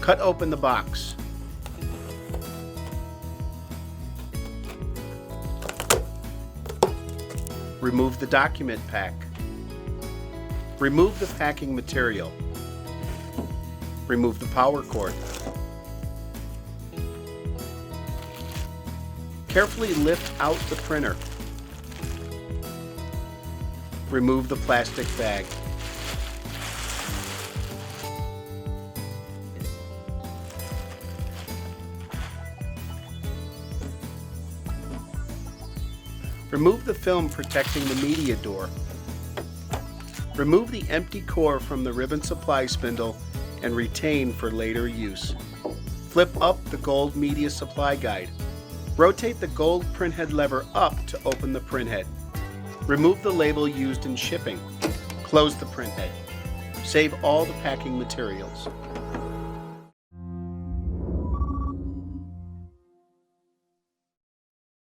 Cut open the box. Remove the document pack. Remove the packing material. Remove the power cord. Carefully lift out the printer. Remove the plastic bag. Remove the film protecting the media door. Remove the empty core from the ribbon supply spindle and retain for later use. Flip up the gold media supply guide. Rotate the gold printhead lever up to open the printhead. Remove the label used in shipping. Close the printhead. Save all the packing materials.